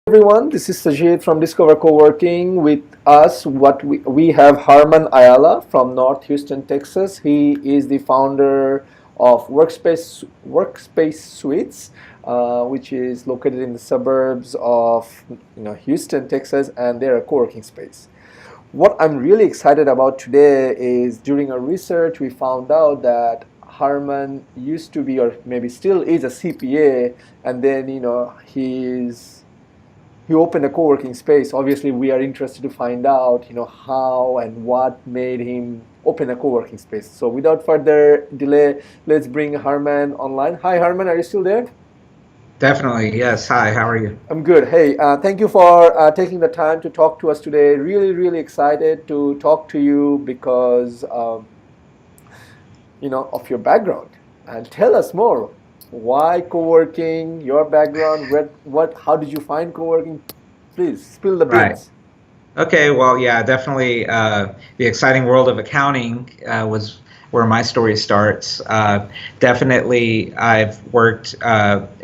Everyone, this is Sajid from Discover Coworking. With us, we have Herman Ayala from North Houston, Texas. He is the founder of Workspace Suites, which is located in the suburbs of Houston, Texas, and they're a co-working space. What I'm really excited about today is during our research, we found out that Harman used to be, or maybe still is, a CPA, and then he opened a co-working space. Obviously, we are interested to find out, how and what made him open a co-working space. So, without further delay, let's bring Harman online. Hi, Harman, are you still there? Definitely, yes. Hi, how are you? I'm good. Hey, thank you for taking the time to talk to us today. Really, really excited to talk to you because of your background. And tell us more. Why co-working? Your background? How did you find co-working? Please spill the Right. beans. Okay, well, yeah, definitely the exciting world of accounting was where my story starts. Definitely, I've worked,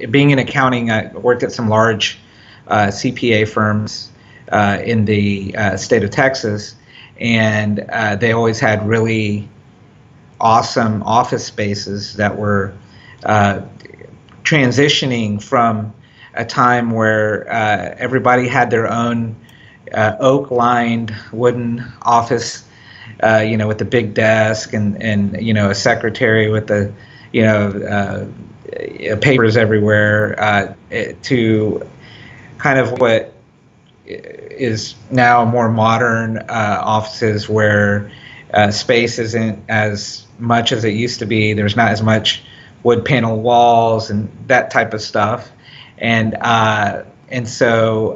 being in accounting, I worked at some large CPA firms in the state of Texas, and they always had really awesome office spaces that were uh, transitioning from a time where everybody had their own oak-lined wooden office, with the big desk and a secretary with the you know papers everywhere, to kind of what is now more modern offices where space isn't as much as it used to be. There's not as much wood panel walls and that type of stuff, and so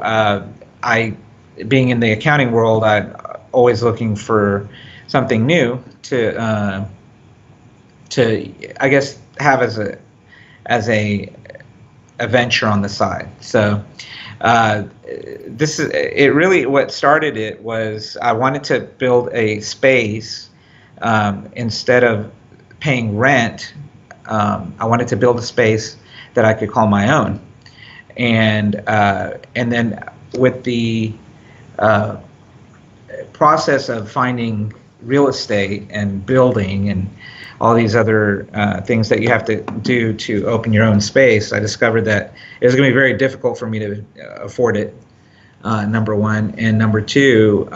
I, being in the accounting world, I'm always looking for something new to I guess have as a venture on the side. So this is it. Really, what started it was I wanted to build a space, instead of paying rent. I wanted to build a space that I could call my own, and then with the uh, process of finding real estate and building and all these other things that you have to do to open your own space, I discovered that it was going to be very difficult for me to afford it. Number one, and number two,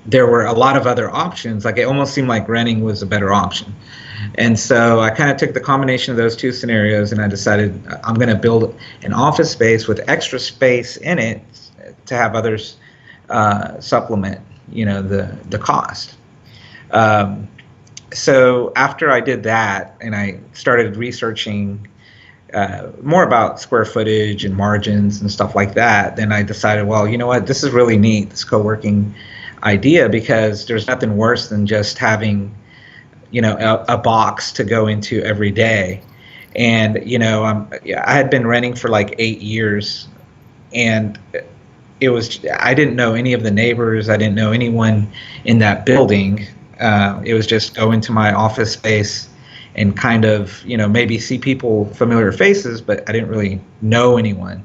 there were a lot of other options. Like, it almost seemed like renting was a better option. And so I kind of took the combination of those two scenarios and I decided I'm going to build an office space with extra space in it to have others supplement, the cost. Um, so after I did that and I started researching more about square footage and margins and stuff like that, then I decided, well, you know what, this is really neat, this co-working idea, because there's nothing worse than just having a box to go into every day. And yeah, I had been renting for like 8 years, and I didn't know any of the neighbors, I didn't know anyone in that building. It was just go into my office space and kind of maybe see people, familiar faces, but I didn't really know anyone.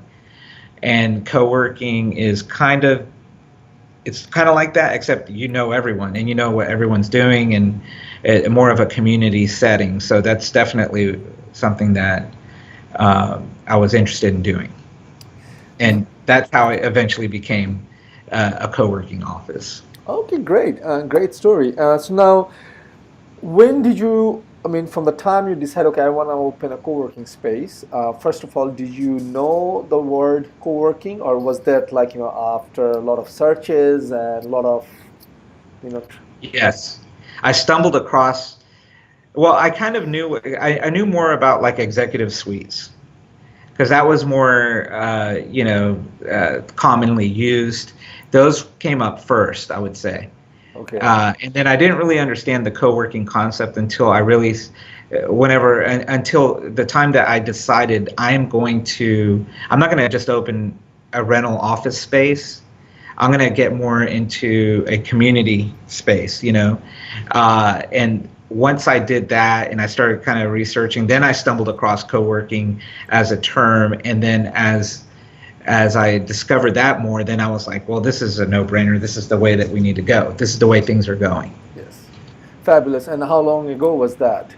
And co-working is it's kind of like that, except you know everyone and you know what everyone's doing, and more of a community setting. So that's definitely something that I was interested in doing, and that's how it eventually became a co-working office. Okay, great. Great story. So now, when did you, I mean, from the time you decide, okay, I want to open a co-working space, first of all, did you know the word co-working, or was that like, after a lot of searches and a lot of, you know, tr- Yes, I stumbled across. Well, I kind of knew. I knew more about like executive suites, because that was more, commonly used. Those came up first, I would say. okay. And then I didn't really understand the co-working concept until until the time that I decided I'm not going to just open a rental office space. I'm going to get more into a community space, and once I did that and I started kind of researching, then I stumbled across co-working as a term, and then as as I discovered that more, then I was like, well, this is a no-brainer. This is the way that we need to go. This is the way things are going. Yes. Fabulous. And how long ago was that?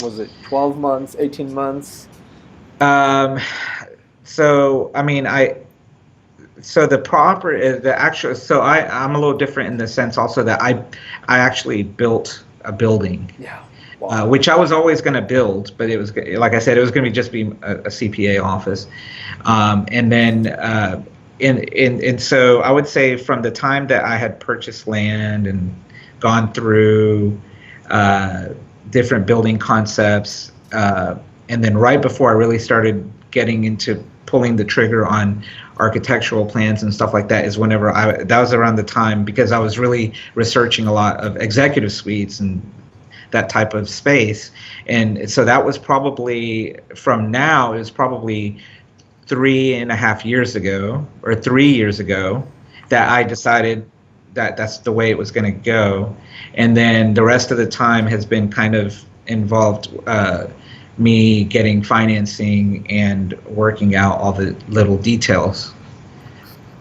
Was it 12 months, 18 months? Um, so I mean, so the actual, so I'm a little different in the sense also that I actually built a building. Yeah. Wow. Which I was always going to build, but it was, like I said, it was going to just be a CPA office, and then and so I would say from the time that I had purchased land and gone through different building concepts, and then right before I really started getting into pulling the trigger on architectural plans and stuff like that is whenever that was around the time, because I was really researching a lot of executive suites and that type of space. And so that was probably, from now, it was probably 3.5 years ago or 3 years ago that I decided that that's the way it was going to go. And then the rest of the time has been kind of involved me getting financing and working out all the little details.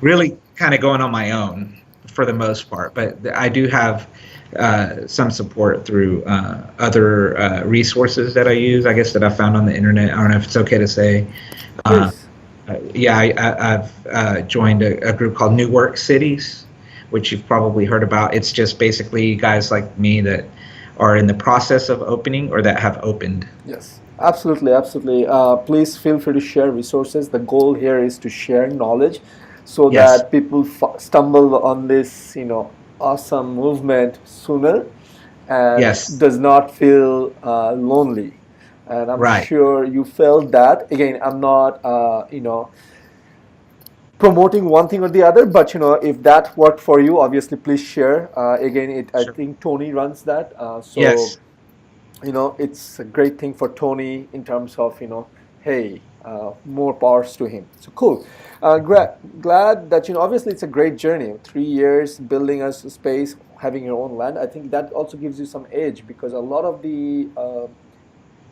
Really kind of going on my own for the most part, but I do have some support through other resources that I use, I guess, that I found on the internet. I don't know if it's okay to say. Please. Yeah, I've joined a group called Cities, which you've probably heard about. It's just basically guys like me that are in the process of opening or that have opened. Yes, absolutely, absolutely. Please feel free to share resources. The goal here is to share knowledge so Yes. that people stumble on this, awesome movement sooner and Yes. does not feel lonely. And I'm Right. sure you felt that. Again, I'm not, promoting one thing or the other, but if that worked for you, obviously please share. Again, I Sure. think Tony runs that. So Yes. it's a great thing for Tony in terms of, hey, more powers to him. So cool. Glad that, obviously it's a great journey. 3 years building a space, having your own land. I think that also gives you some edge because a lot of the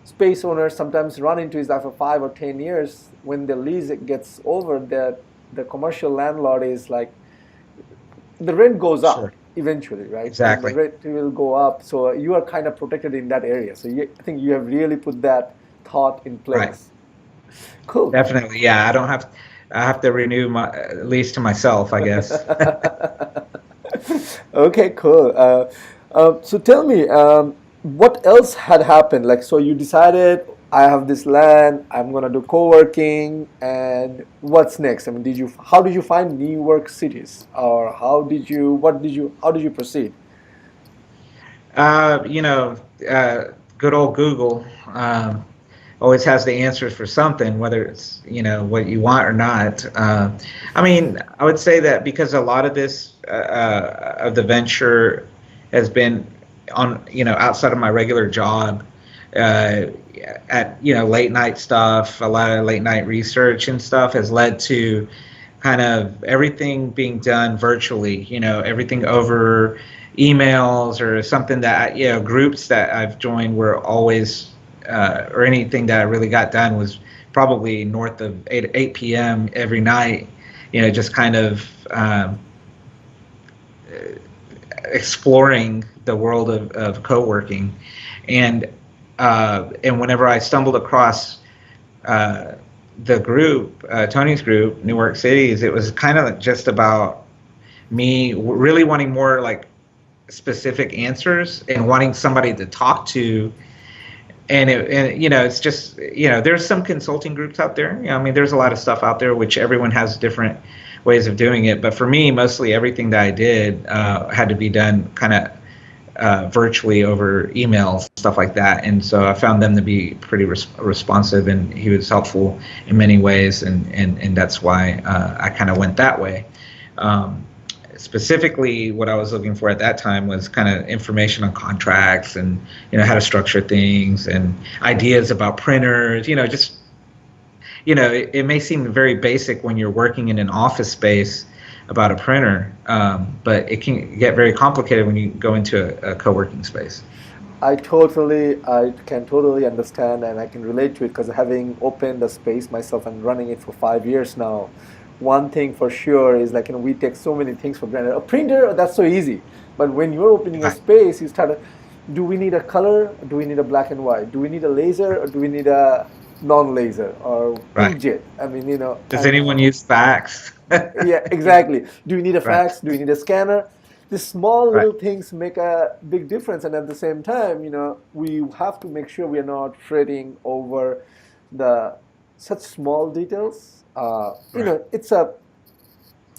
space owners sometimes run into is after 5 or 10 years when the lease gets over that the commercial landlord is like, the rent goes up Sure. eventually, right? And Exactly. the rent will go up. So you are kind of protected in that area. So I think you have really put that thought in place. Right. Cool. Definitely. Yeah. I have to renew my lease to myself, I guess. Okay, cool. So tell me, what else had happened? Like, so you decided I have this land, I'm gonna do co-working, and what's next? I mean, how did you find New York cities, or how did you proceed? Uh, you know, Good old Google always has the answers for something, whether it's, what you want or not. I mean, I would say that because a lot of this of the venture has been on, outside of my regular job, at, late night stuff, a lot of late night research and stuff has led to kind of everything being done virtually, everything over emails or something that, groups that I've joined were always, or anything that I really got done was probably north of 8 p.m. every night, just kind of exploring the world of co-working. And whenever I stumbled across the group, Tony's group, New York Cities, it was kind of just about me really wanting more like specific answers and wanting somebody to talk to. And it's just, there's some consulting groups out there. I mean, there's a lot of stuff out there, which everyone has different ways of doing it. But for me, mostly everything that I did had to be done kind of virtually over emails, stuff like that. And so I found them to be pretty responsive, and he was helpful in many ways. And that's why I kind of went that way. Specifically, what I was looking for at that time was kind of information on contracts and, how to structure things and ideas about printers, just, it may seem very basic when you're working in an office space about a printer, but it can get very complicated when you go into a co-working space. I can totally understand and I can relate to it because having opened a space myself and running it for 5 years now, one thing for sure is like, we take so many things for granted. A printer, that's so easy. But when you're opening a Right. space, you start to, do we need a color? Do we need a black and white? Do we need a laser or do we need a non-laser or Right. inkjet? I mean, Does anyone use fax? yeah, exactly. Do you need a Right. fax? Do you need a scanner? These small Right. little things make a big difference, and at the same time, we have to make sure we are not fretting over the such small details. Right. It's a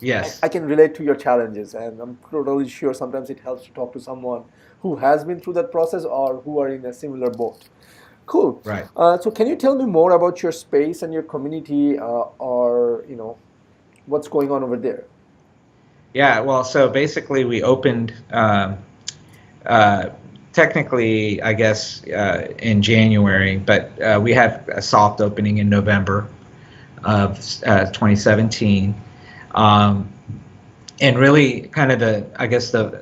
Yes. I can relate to your challenges, and I'm totally sure sometimes it helps to talk to someone who has been through that process or who are in a similar boat. Cool. Right. So, can you tell me more about your space and your community, or what's going on over there? Yeah. Well, so basically, we opened uh, technically, I guess, in January, but we had a soft opening in November of 2017. Um, and really, kind of I guess the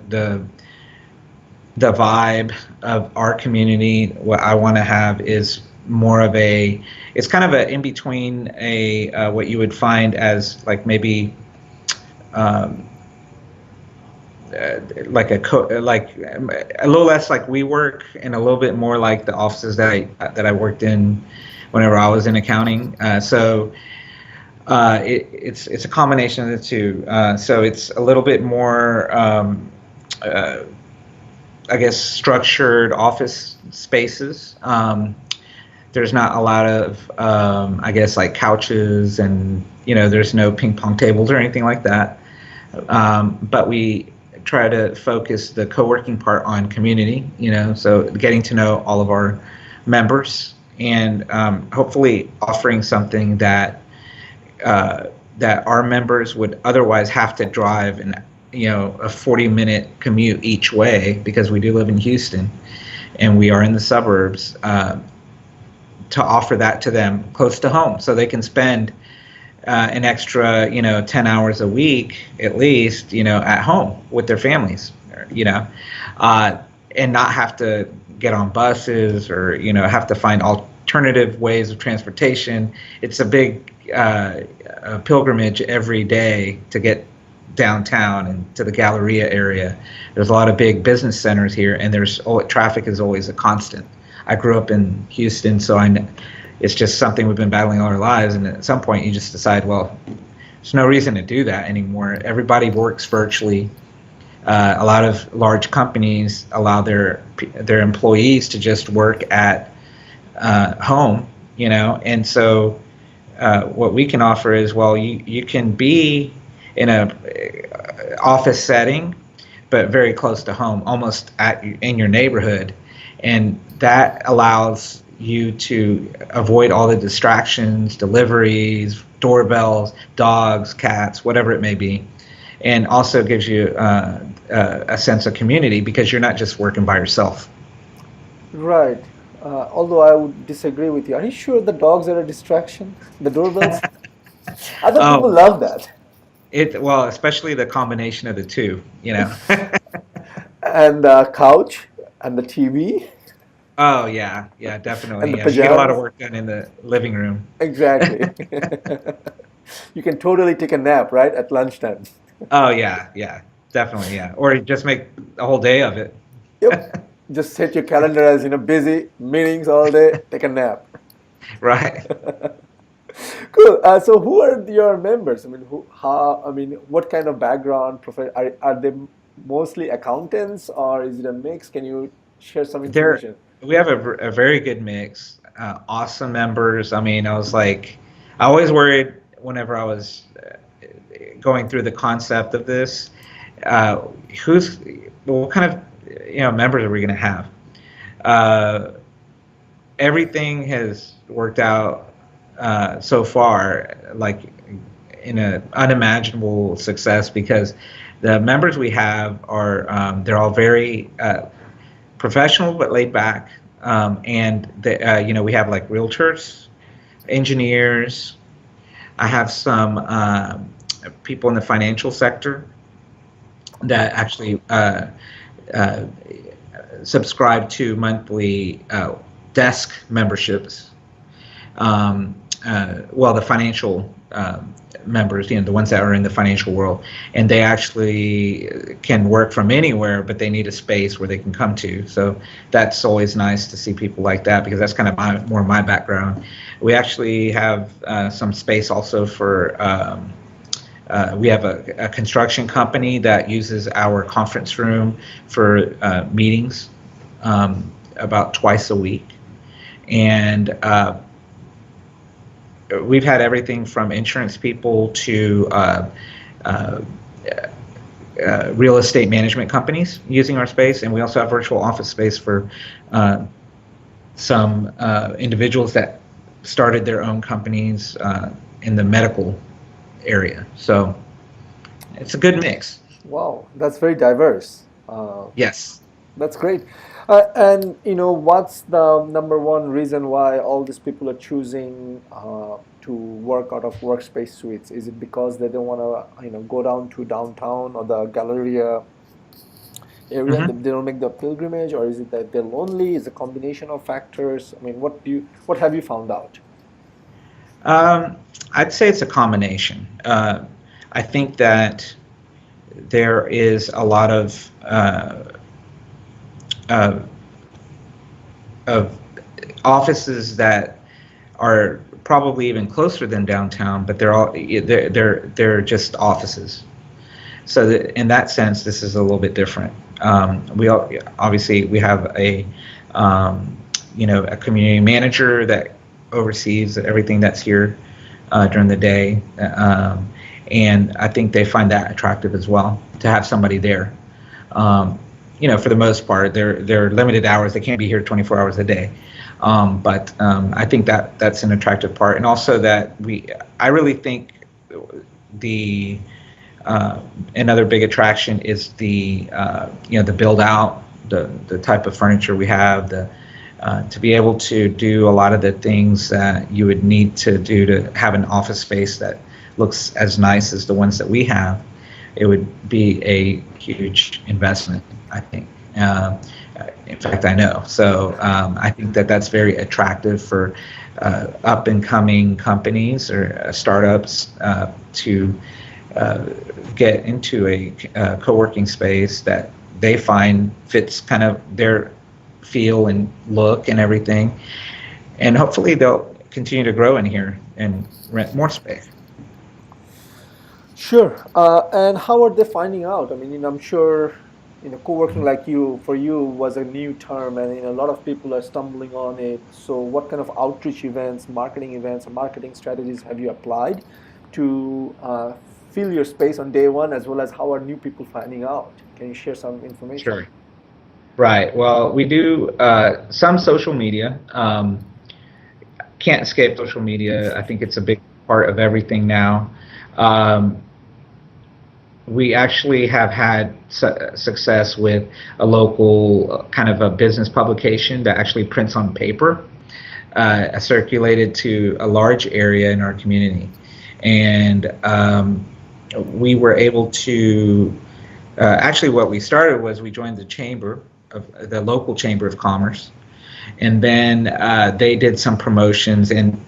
vibe of our community, what I want to have is more of it's kind of a in between what you would find as like maybe um, like like a little less like WeWork and a little bit more like the offices that I worked in whenever I was in accounting. It's a combination of the two. So it's a little bit more, uh, I guess, structured office spaces. There's not a lot of, I guess, like couches and, there's no ping pong tables or anything like that. But we try to focus the co-working part on community, so getting to know all of our members and hopefully offering something that our members would otherwise have to drive a 40-minute commute each way because we do live in Houston and we are in the suburbs, to offer that to them close to home so they can spend an extra 10 hours a week at least at home with their families, uh, and not have to get on buses or have to find alternative ways of transportation. It's a big a pilgrimage every day to get downtown and to the Galleria area. There's a lot of big business centers here, and traffic is always a constant. I grew up in Houston, so it's just something we've been battling all our lives. And at some point, you just decide, well, there's no reason to do that anymore. Everybody works virtually. A lot of large companies allow their employees to just work at home, and so what we can offer is, well, you can be in a office setting, but very close to home, almost in your neighborhood, and that allows you to avoid all the distractions, deliveries, doorbells, dogs, cats, whatever it may be, and also gives you a sense of community because you're not just working by yourself. Right. Although I would disagree with you. Are you sure the dogs are a distraction? The doorbells? I thought people Oh, love that. well, especially the combination of the two. And the couch and the TV Oh yeah, yeah, and definitely. the Yeah, you get a lot of pajamas. work done in the living room. Exactly. You can totally take a nap, right, at lunchtime. Oh yeah, yeah, definitely, yeah. Or you just make a whole day of it. Yep. Just set your calendar as, busy, meetings all day, take a nap. Right. Cool. So who are your members? I mean, what kind of background, are they mostly accountants or is it a mix? Can you share some There, information? we have a very good mix. Awesome members. I mean, I always worried whenever I was going through the concept of this, uh, who's, what kind of, members are we going to have? Uh, Everything has worked out so far, like in an unimaginable success because the members we have are they're all very professional but laid back, and we have like realtors, engineers. I have some people in the financial sector that actually uh, subscribe to monthly desk memberships. Well, the financial members, the ones that are in the financial world, and they actually can work from anywhere, but they need a space where they can come to. So that's always nice to see people like that, because that's kind of more my background. We actually have some space also for. We have a construction company that uses our conference room for meetings about twice a week, and we've had everything from insurance people to real estate management companies using our space, and we also have virtual office space for some individuals that started their own companies in the medical area. So it's a good mix. Wow, that's very diverse. Yes. That's great. And what's the number one reason why all these people are choosing to work out of Workspace Suites? Is it because they don't want to, go down to downtown or the Galleria area? Hmm. They don't make the pilgrimage, or is it that they're lonely? Is it a combination of factors? I mean, what have you found out? I'd say it's a combination. I think that there is a lot uh, of offices that are probably even closer than downtown, but they're just offices. So in that sense, this is a little bit different. Obviously we have a community manager that oversees everything that's here during the day, and I think they find that attractive as well, to have somebody there. For the most part, they're limited hours. They can't be here 24 hours a day. But I think that's an attractive part, and also that I really think the another big attraction is the build out, the type of furniture we have, to be able to do a lot of the things that you would need to do to have an office space that looks as nice as the ones that we have. It would be a huge investment, I think. In fact, I know. So I think that's very attractive for up and coming companies or startups to get into a co-working space that they find fits kind of their feel and look and everything. And hopefully they'll continue to grow in here and rent more space. Sure. And how are they finding out? I mean, I'm sure, co-working like for you was a new term, and a lot of people are stumbling on it. So, what kind of outreach events, or marketing strategies have you applied to fill your space on day one, as well as how are new people finding out? Can you share some information? Sure. Right. Well, we do some social media. Can't escape social media. I think it's a big part of everything now. Um, we actually have had success with a local kind of a business publication that actually prints on paper, circulated to a large area in our community. And we were able to, actually what we started was we joined the local chamber of commerce. And then they did some promotions, and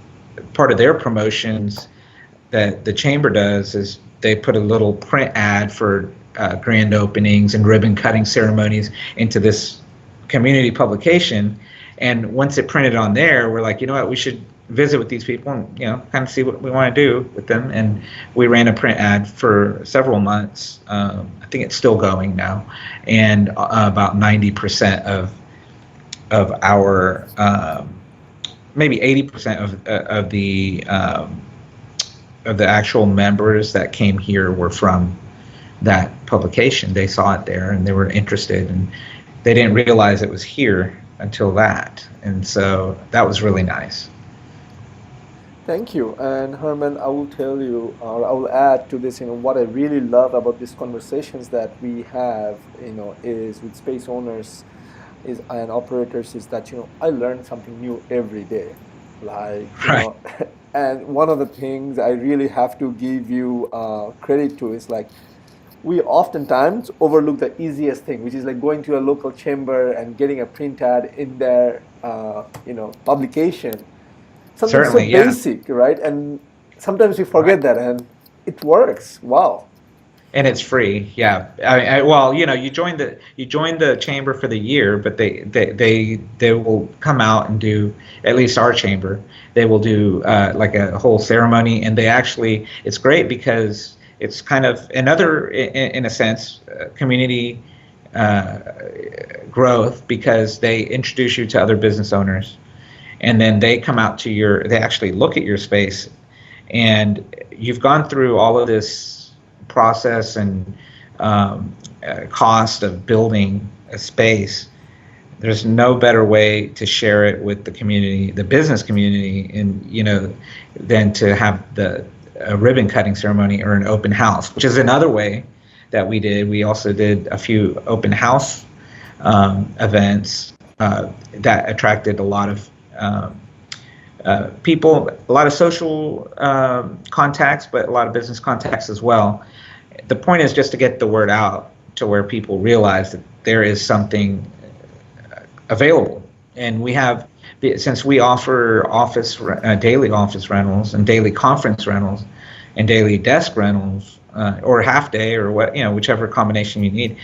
part of their promotions that the chamber does is they put a little print ad for grand openings and ribbon cutting ceremonies into this community publication. And once it printed on there, we're like, you know what, we should visit with these people and kind of see what we want to do with them. And we ran a print ad for several months. I think it's still going now, and about 90% of our maybe 80% of the actual members that came here were from that publication. They saw it there and they were interested, and they didn't realize it was here until that. And so that was really nice. Thank you. And Herman, I will tell you, or I will add to this, what I really love about these conversations that we have, is with space owners and operators, is that, I learn something new every day. Like, Right. and one of the things I really have to give you credit to is like, we oftentimes overlook the easiest thing, which is like going to a local chamber and getting a print ad in their, publication. Something so Certainly, yeah. basic, right? And sometimes we Right. forget that, and it works. Wow. And it's free, yeah. Well, you join the chamber for the year, but they will come out and do, at least our chamber. They will do like a whole ceremony, and they actually, it's great because it's kind of another, in a sense, community uh, growth, because they introduce you to other business owners, and then they come out to they actually look at your space, and you've gone through all of this process and cost of building a space. There's no better way to share it with the community, the business community, and than to have a ribbon cutting ceremony or an open house, which is another way that we did. We also did a few open house events that attracted a lot of people, a lot of social contacts, but a lot of business contacts as well. The point is just to get the word out to where people realize that there is something available. And we have, since we offer daily office rentals and daily conference rentals and daily desk rentals, or half day, or whichever combination you need.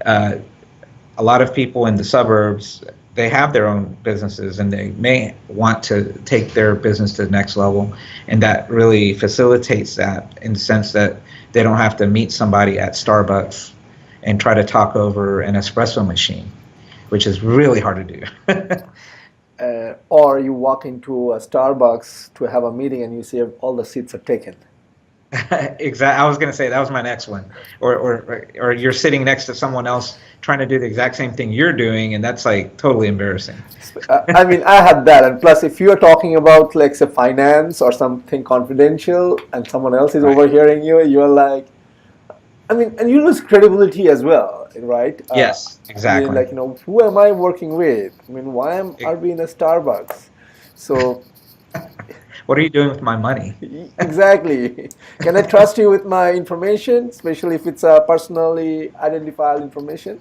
A lot of people in the suburbs, they have their own businesses and they may want to take their business to the next level, and that really facilitates that in the sense that they don't have to meet somebody at Starbucks and try to talk over an espresso machine, which is really hard to do. Or you walk into a Starbucks to have a meeting and you see all the seats are taken. Exactly. I was going to say that was my next one. Or you're sitting next to someone else trying to do the exact same thing you're doing, and that's like totally embarrassing. I mean, I had that, and plus, if you're talking about like say finance or something confidential, and someone else is Right. overhearing you, you're like, I mean, and you lose credibility as well, right? Yes, I mean, exactly. like who am I working with? I mean, are we in a Starbucks? So What are you doing with my money? exactly. Can I trust you with my information, especially if it's personally identifiable information?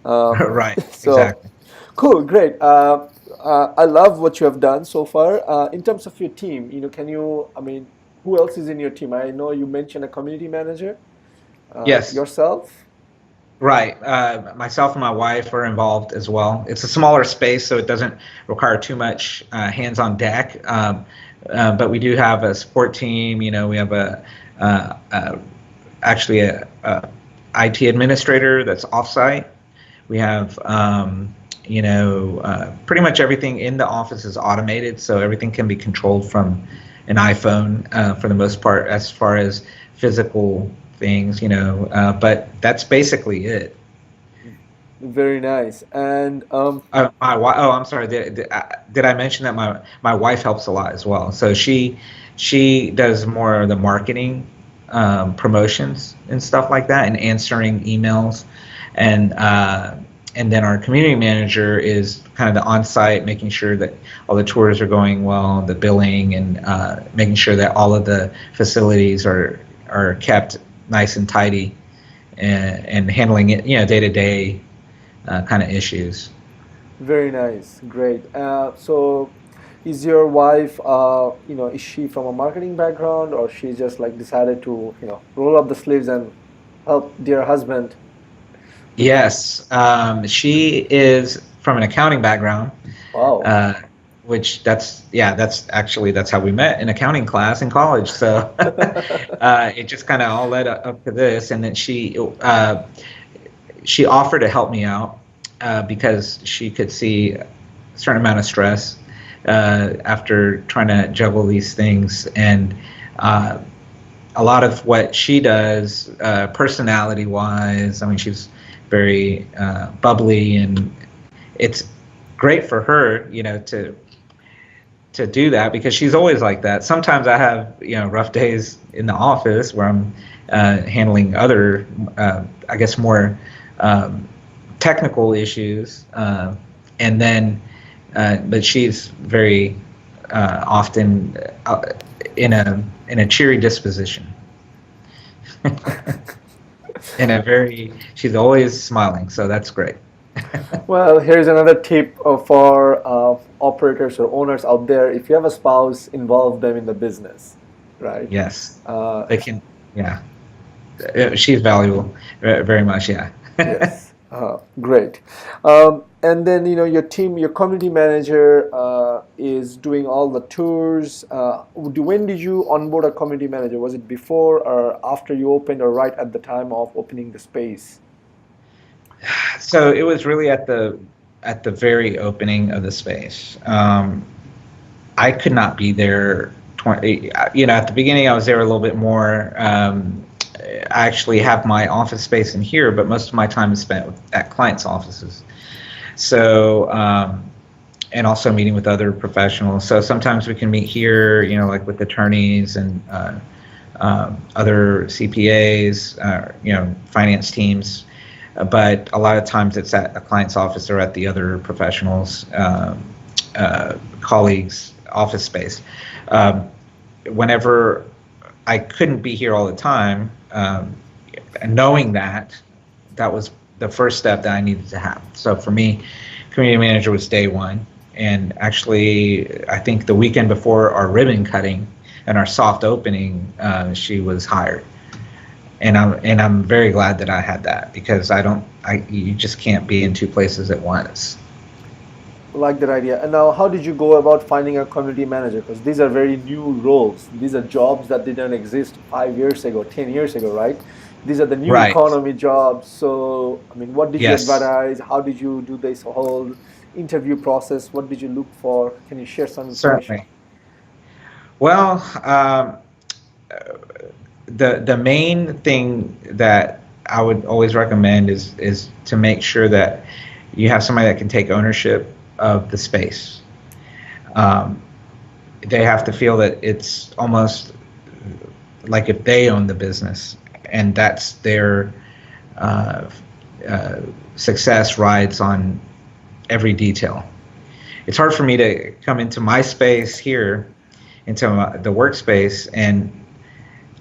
Um, Right, so, exactly. cool, great. I love what you have done so far. In terms of your team, can you? I mean, who else is in your team? I know you mentioned a community manager. Yes, Yourself. right. Myself and my wife are involved as well. It's a smaller space, so it doesn't require too much hands on deck. But we do have a support team. We have actually a IT administrator that's offsite. We have pretty much everything in the office is automated, so everything can be controlled from an iPhone for the most part, as far as physical things. But that's basically it. Very nice. And Oh, I'm sorry. Did I mention that my wife helps a lot as well? So she does more of the marketing, promotions and stuff like that, and answering emails, and then our community manager is kind of the on-site, making sure that all the tours are going well, the billing, and making sure that all of the facilities are kept nice and tidy, and handling it, day to day kind of issues. very nice, great. So, is your wife, is she from a marketing background, or she just like decided to, roll up the sleeves and help dear husband? Yes, she is from an accounting background, Wow. uh, which that's how we met in accounting class in college. So it just kind of all led up to this, and then she offered to help me out because she could see a certain amount of stress after trying to juggle these things, and a lot of what she does, personality-wise. I mean, she's very bubbly, and it's great for her, to do that, because she's always like that. Sometimes I have, rough days in the office where I'm handling other, I guess, more technical issues, and then, but she's very often in a cheery disposition. in a very, she's always smiling, so that's great. Well, here's another tip for operators or owners out there. If you have a spouse, involve them in the business, right? Yes, Uh, they can, yeah. She's valuable, very much, yeah. yes, great. And then your team, your community manager is doing all the tours. When did you onboard a community manager? Was it before or after you opened, or right at the time of opening the space? So it was really at the very opening of the space. I could not be there 20, at the beginning I was there a little bit more. I actually have my office space in here, but most of my time is spent at clients' offices. So, and also meeting with other professionals. So sometimes we can meet here, like with attorneys and other CPAs, finance teams. But a lot of times it's at a client's office or at the other professionals, colleagues' office space. Whenever I couldn't be here all the time, knowing that was the first step that I needed to have. So for me, community manager was day one. And actually, I think the weekend before our ribbon cutting and our soft opening, she was hired. And I'm very glad that I had that, because you just can't be in two places at once. Like that idea. And now, how did you go about finding a community manager? Because these are very new roles. These are jobs that didn't exist 5 years ago, 10 years ago, right? These are the new Right. economy jobs. So, I mean, what did you Yes. advertise? How did you do this whole interview process? What did you look for? Can you share some information? Certainly. Well, the main thing that I would always recommend is to make sure that you have somebody that can take ownership of the space. They have to feel that it's almost like if they own the business, and that's their success rides on every detail. It's hard for me to come into my space here, into the workspace, and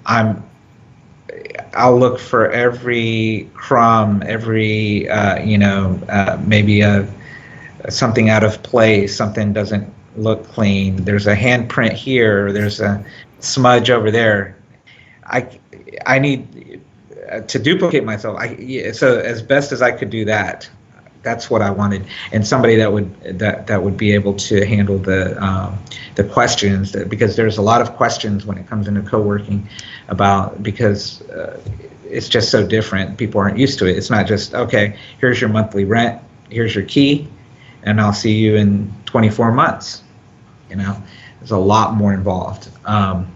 I'll look for every crumb, every maybe something out of place, something doesn't look clean. There's a handprint here. There's a smudge over there. I need to duplicate myself. So as best as I could do that, that's what I wanted, and somebody that would be able to handle the questions, because there's a lot of questions when it comes into co-working because it's just so different. People aren't used to it. It's not just, okay, here's your monthly rent, here's your key, and I'll see you in 24 months. There's a lot more involved, and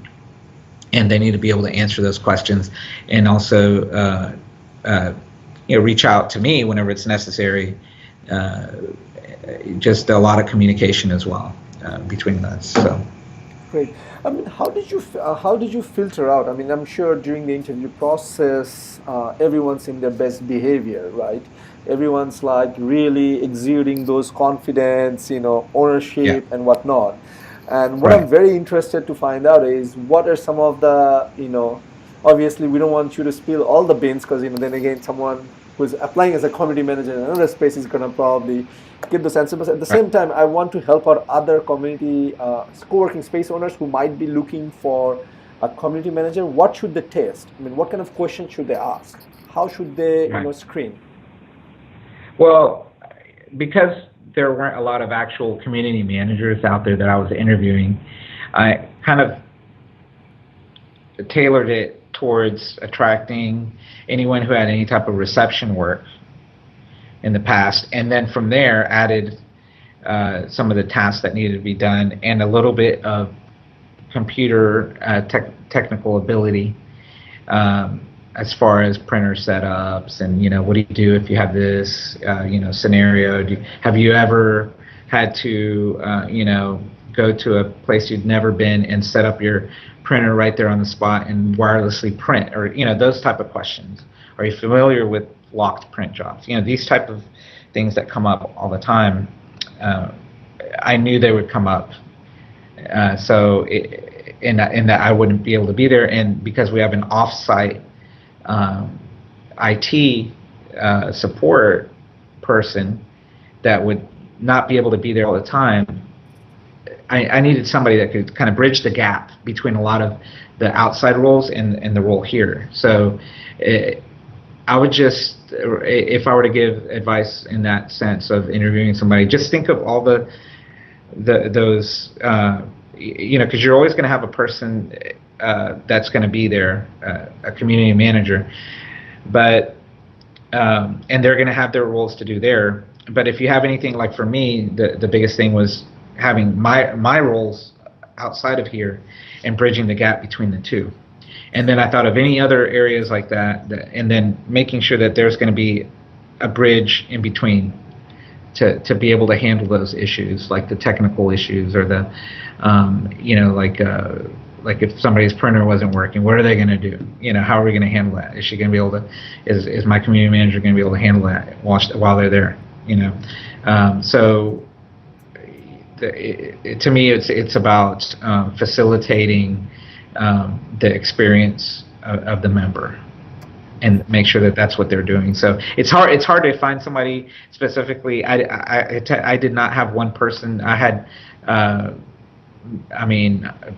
they need to be able to answer those questions, and also reach out to me whenever it's necessary. Just a lot of communication as well between us. So. Great. I mean, how did you filter out? I mean, I'm sure during the interview process, everyone's in their best behavior, right? Everyone's like really exuding those confidence, Yeah. ownership and whatnot. And what I'm Right. very interested to find out is what are some of the, obviously we don't want you to spill all the beans, because, then again, someone who's applying as a community manager in another space is going to probably get those answers. But at the Right. same time, I want to help out other community co-working space owners who might be looking for a community manager. What should they test? I mean, what kind of questions should they ask? How should they, Right. screen? Well, because there weren't a lot of actual community managers out there that I was interviewing, I kind of tailored it towards attracting anyone who had any type of reception work in the past, and then from there added some of the tasks that needed to be done, and a little bit of computer technical ability, as far as printer setups, and what do you do if you have this scenario. Have you ever had to go to a place you'd never been and set up your printer right there on the spot and wirelessly print, or those type of questions? Are you familiar with locked print jobs? These type of things that come up all the time. I knew they would come up, in that I wouldn't be able to be there, and because we have an off-site IT support person that would not be able to be there all the time. I needed somebody that could kind of bridge the gap between a lot of the outside roles and the role here. So I would just, if I were to give advice in that sense of interviewing somebody, just think of all those, because you're always going to have a person that's going to be there, a community manager, but and they're going to have their roles to do there. But if you have anything, like for me, the biggest thing was having my roles outside of here and bridging the gap between the two. And then I thought of any other areas like that, and then making sure that there's going to be a bridge in between to be able to handle those issues, like the technical issues or the, like if somebody's printer wasn't working, what are they going to do? How are we going to handle that? Is she going to be able to? Is my community manager going to be able to handle that while they're there? So to me, it's about facilitating the experience of the member and make sure that that's what they're doing. So it's hard to find somebody specifically. I did not have one person. I had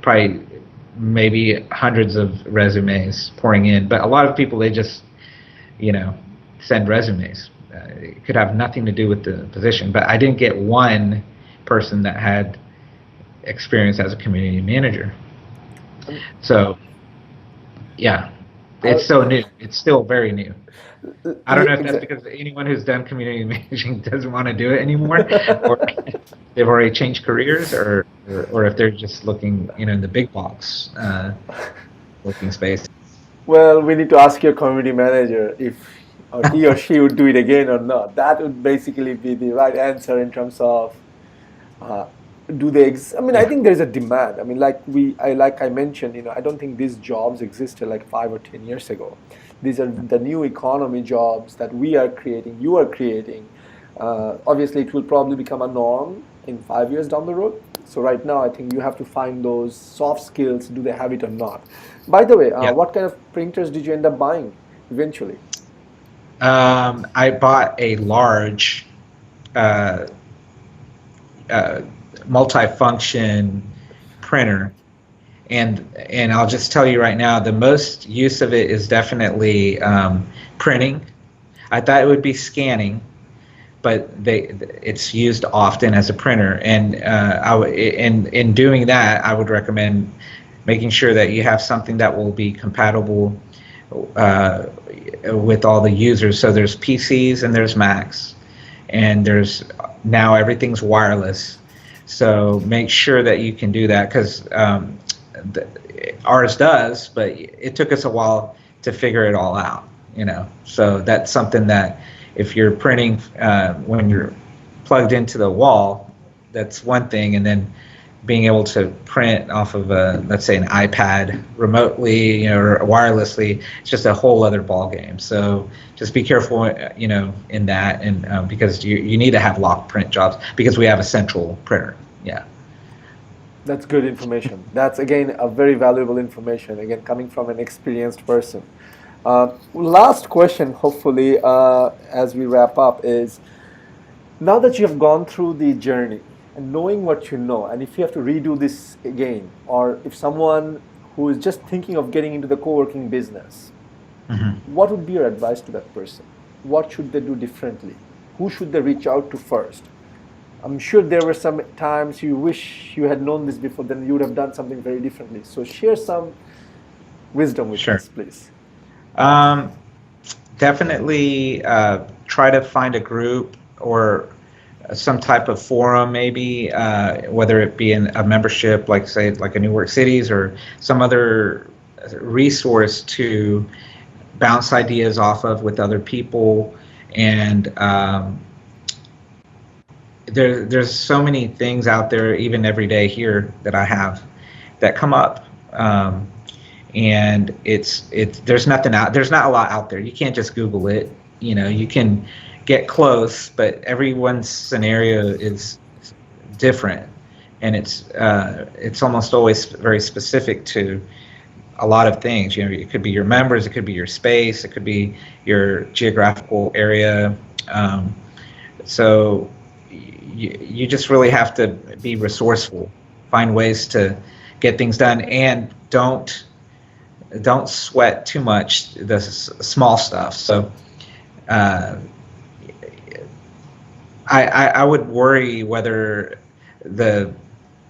probably maybe hundreds of resumes pouring in, but a lot of people, they just send resumes. It could have nothing to do with the position, but I didn't get one person that had experience as a community manager. So yeah, it's so new. It's still very new. I don't know if that's because anyone who's done community managing doesn't want to do it anymore, or they've already changed careers, or if they're just looking, in the big box working space. Well, we need to ask your community manager if he or she would do it again or not. That would basically be the right answer in terms of do they? I think there's a demand. Like I mentioned, I don't think these jobs existed like 5 or 10 years ago. These are the new economy jobs that we are creating. You are creating. Obviously, it will probably become a norm in 5 years down the road. So right now, I think you have to find those soft skills. Do they have it or not? By the way, what kind of printers did you end up buying eventually? I bought a large multi-function printer, and I'll just tell you right now, the most use of it is definitely printing. I thought it would be scanning, but it's used often as a printer, and in doing that, I would recommend making sure that you have something that will be compatible with all the users. So there's PCs and there's Macs, and there's now everything's wireless. So make sure that you can do that, because ours does, but it took us a while to figure it all out. So that's something that if you're printing when you're plugged into the wall, that's one thing, and then being able to print off of let's say an iPad remotely, or wirelessly, it's just a whole other ball game. So just be careful, in that, and because you need to have locked print jobs, because we have a central printer. Yeah. That's good information. That's again a very valuable information. Again, coming from an experienced person. Last question, hopefully, as we wrap up, is now that you have gone through the journey, and knowing what you know, and if you have to redo this again, or if someone who is just thinking of getting into the co-working business, what would be your advice to that person? What should they do differently? Who should they reach out to first? I'm sure there were some times you wish you had known this before, then you would have done something very differently. So share some wisdom with us, please. Definitely try to find a group or some type of forum, maybe, whether it be in a membership, like say like a New Work Cities, or some other resource to bounce ideas off of with other people. And there's so many things out there, even every day here, that I have that come up, and there's nothing out. There's not a lot out there. You can't just Google it. You can get close, but everyone's scenario is different, and it's almost always very specific to a lot of things. It could be your members, it could be your space, it could be your geographical area. Um, so you just really have to be resourceful, find ways to get things done, and don't sweat too much the small stuff. So uh, I would worry whether the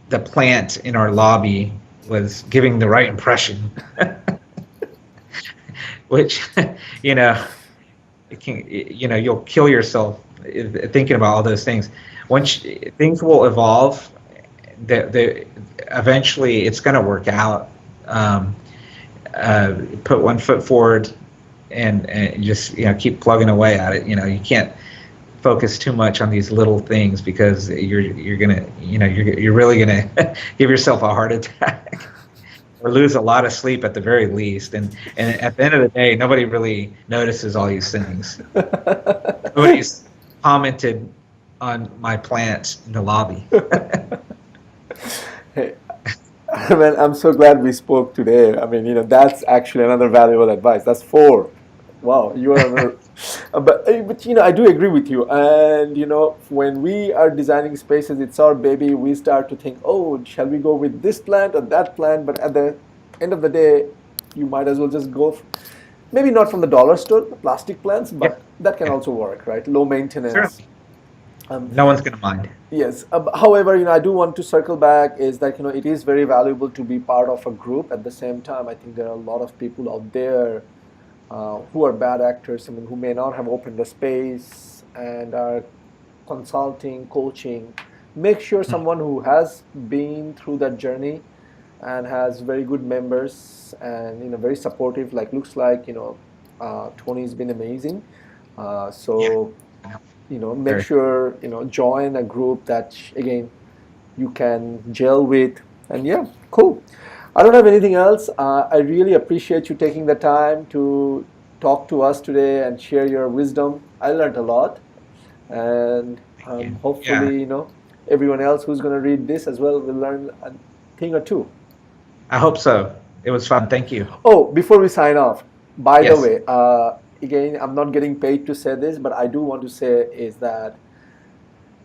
the plant in our lobby was giving the right impression, which you know it can you'll kill yourself thinking about all those things. Things will evolve, the eventually it's going to work out. Um, Put one foot forward and just keep plugging away at it. You can't focus too much on these little things because you're gonna you're really gonna give yourself a heart attack or lose a lot of sleep at the very least. And at the end of the day, nobody really notices all these things. Nobody's commented on my plants in the lobby. Hey, well, I'm so glad we spoke today. I mean, that's actually another valuable advice. That's four. Wow, you are another. But I do agree with you. And when we are designing spaces, it's our baby. We start to think, oh, shall we go with this plant or that plant? But at the end of the day, you might as well just go. Maybe not from the dollar store, the plastic plants, Yeah, but that can yeah, also work, right? Low maintenance. certainly. Um, No one's gonna mind. Yes. However, I do want to circle back is that, it is very valuable to be part of a group. At the same time, I think there are a lot of people out there who are bad actors, I mean, who may not have opened a space and are consulting, coaching. Make sure someone who has been through that journey and has very good members and, very supportive, like looks like, Tony's been amazing. Yeah, So make very. sure join a group that again you can gel with. And yeah, cool. I don't have anything else. I really appreciate you taking the time to talk to us today and share your wisdom. I learned a lot, and Thank you. Yeah, hopefully everyone else who's going to read this as well will learn a thing or two. I hope so. It was fun. Thank you. Oh, before we sign off, by the Yes. way, again, I'm not getting paid to say this, but I do want to say is that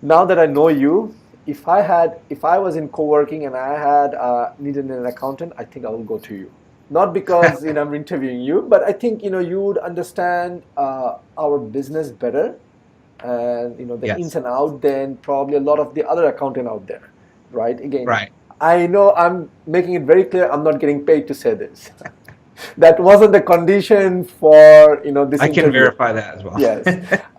now that I know you, if I was in co-working and I had needed an accountant, I think I will go to you. Not because I'm interviewing you, but I think you would understand our business better and the ins Yes. and out than probably a lot of the other accountant out there, right? Again, Right. I know I'm making it very clear I'm not getting paid to say this. That wasn't the condition for this I can interview. verify that as well. Yes,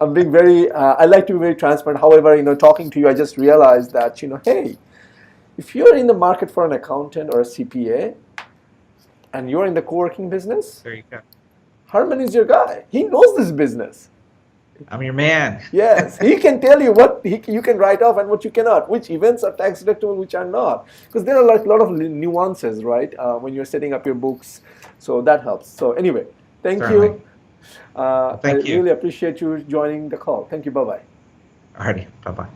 I'm being very. I like to be very transparent. However, talking to you, I just realized that hey, if you're in the market for an accountant or a CPA, and you're in the co-working business, There you go. Herman is your guy. He knows this business. I'm your man. Yes, he can tell you what you can write off and what you cannot, which events are tax deductible, which are not. Because there are like a lot of nuances, right, when you're setting up your books. So that helps. So anyway, thank Certainly. you. Well, I thank you. really appreciate you joining the call. Thank you. Bye bye. Alrighty. Bye bye.